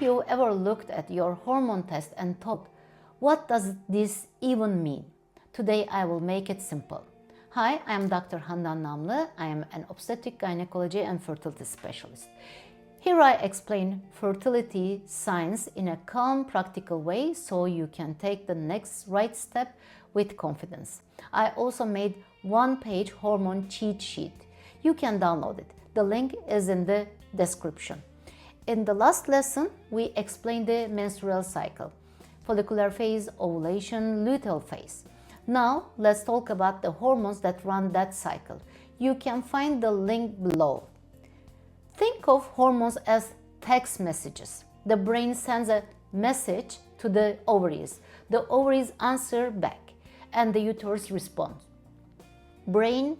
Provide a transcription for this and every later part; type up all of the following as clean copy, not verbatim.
you ever looked at your hormone test and thought, what does this even mean? Today I will make it simple. Hi, I am Dr. Handan Namlı. I am an obstetric gynecology and fertility specialist. Here I explain fertility science in a calm, practical way so you can take the next right step with confidence. I also made one-page hormone cheat sheet. You can download it. The link is in the description. In the last lesson, we explained the menstrual cycle, follicular phase, ovulation, luteal phase. Now, let's talk about the hormones that run that cycle. You can find the link below. Think of hormones as text messages. The brain sends a message to the ovaries. The ovaries answer back, and the uterus responds. Brain,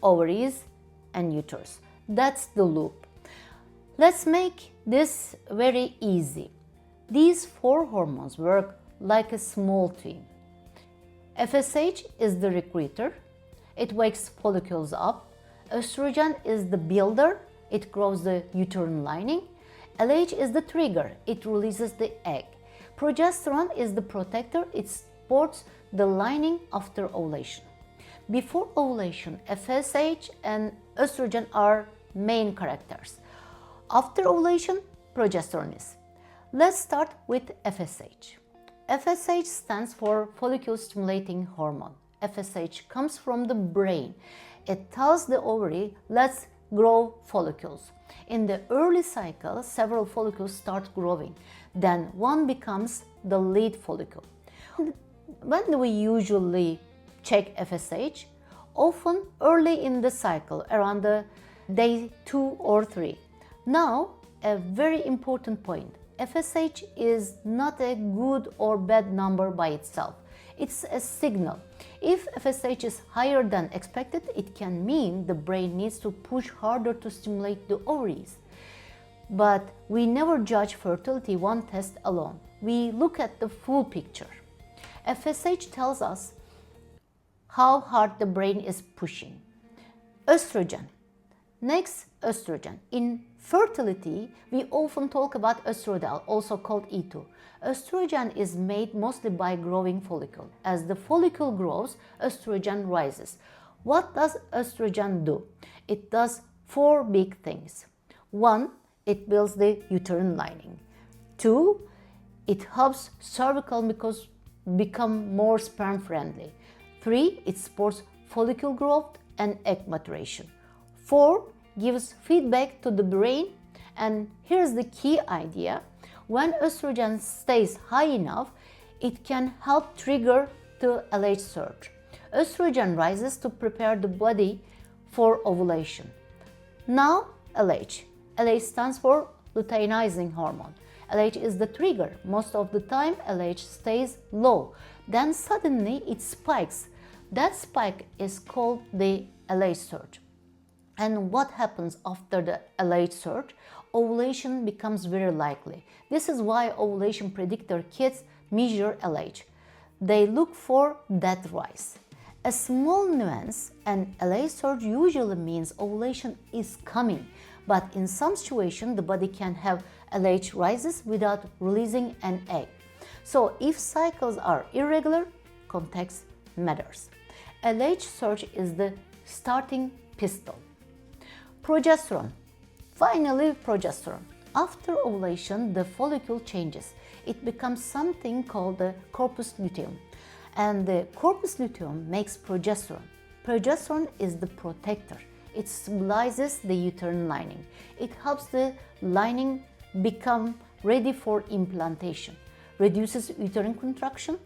ovaries, and uterus. That's the loop. Let's make this very easy. These four hormones work like a small team. FSH is the recruiter. It wakes follicles up. Estrogen is the builder. It grows the uterine lining. LH is the trigger. It releases the egg. Progesterone is the protector. It supports the lining after ovulation. Before ovulation, FSH and estrogen are main characters. After ovulation, progesterone is. Let's start with FSH. FSH stands for Follicle Stimulating Hormone. FSH comes from the brain. It tells the ovary, let's grow follicles. In the early cycle, several follicles start growing. Then one becomes the lead follicle. When do we usually check FSH? Often early in the cycle, around the day 2 or 3. Now, a very important point. FSH is not a good or bad number by itself. It's a signal. If FSH is higher than expected, it can mean the brain needs to push harder to stimulate the ovaries. But we never judge fertility one test alone. We look at the full picture. FSH tells us how hard the brain is pushing. Estrogen. Next, estrogen. In fertility, we often talk about estradiol, also called E2. Estrogen is made mostly by growing follicle. As the follicle grows, estrogen rises. What does estrogen do? It does 4 big things. 1, it builds the uterine lining. 2, it helps cervical mucus become more sperm friendly. 3, it supports follicle growth and egg maturation. 4, gives feedback to the brain. And here's the key idea. When estrogen stays high enough, it can help trigger the LH surge. Estrogen rises to prepare the body for ovulation. Now, LH. LH stands for Luteinizing Hormone. LH is the trigger. Most of the time, LH stays low. Then suddenly it spikes. That spike is called the LH surge. And what happens after the LH surge? Ovulation becomes very likely. This is why ovulation predictor kits measure LH. They look for that rise. A small nuance, and LH surge usually means ovulation is coming, but in some situations the body can have LH rises without releasing an egg. So if cycles are irregular, context matters. LH surge is the starting pistol. Progesterone. Finally, progesterone. After ovulation, the follicle changes. It becomes something called the corpus luteum. And the corpus luteum makes progesterone. Progesterone is the protector. It stabilizes the uterine lining. It helps the lining become ready for implantation, reduces uterine contraction.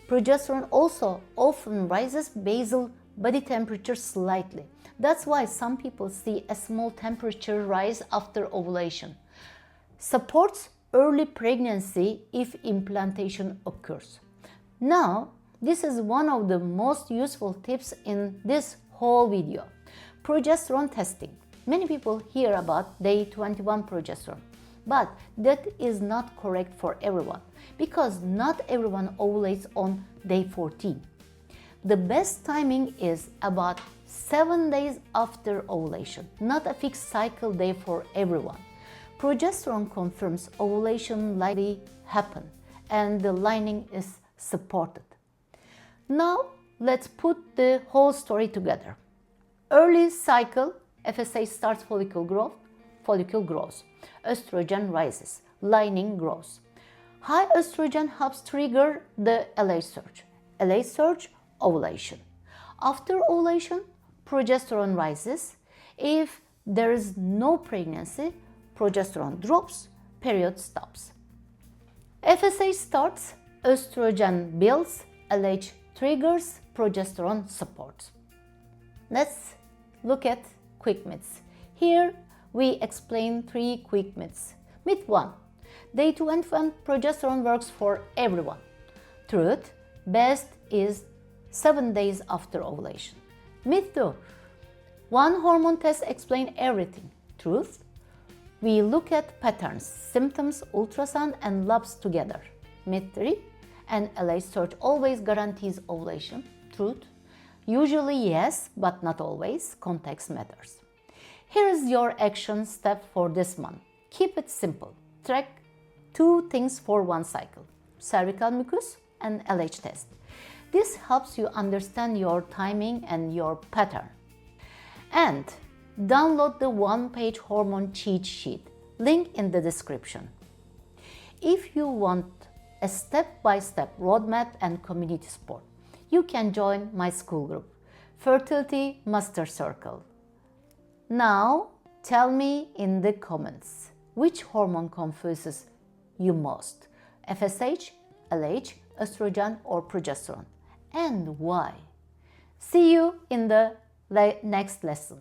Progesterone also often raises basal body temperature slightly. That's why some people see a small temperature rise after ovulation. Supports early pregnancy if implantation occurs. Now, this is one of the most useful tips in this whole video. Progesterone testing. Many people hear about day 21 progesterone, but that is not correct for everyone because not everyone ovulates on day 14. The best timing is about 7 days after ovulation, not a fixed cycle day for everyone. Progesterone confirms ovulation likely happen and the lining is supported. Now let's put the whole story together. Early cycle, FSH starts, follicle grows, estrogen rises, lining grows. High estrogen helps trigger the LH surge. LH surge, ovulation. After ovulation, progesterone rises. If there is no pregnancy, progesterone drops, period stops. FSH starts, estrogen builds, LH triggers, progesterone supports. Let's look at quick myths. Here we explain 3 quick myths. Myth 1. Day 21 progesterone works for everyone. Truth. Best is 7 days after ovulation. Myth 2. One hormone test explains everything. Truth. We look at patterns, symptoms, ultrasound and labs together. Myth 3. An LH surge always guarantees ovulation. Truth. Usually yes, but not always. Context matters. Here is your action step for this month. Keep it simple. Track 2 things for 1 cycle: cervical mucus and LH test. This helps you understand your timing and your pattern. And download the 1-page hormone cheat sheet, link in the description. If you want a step-by-step roadmap and community support, you can join my school group, Fertility Master Circle. Now, tell me in the comments, which hormone confuses you most? FSH, LH, estrogen or progesterone? And why? See you in the next lesson.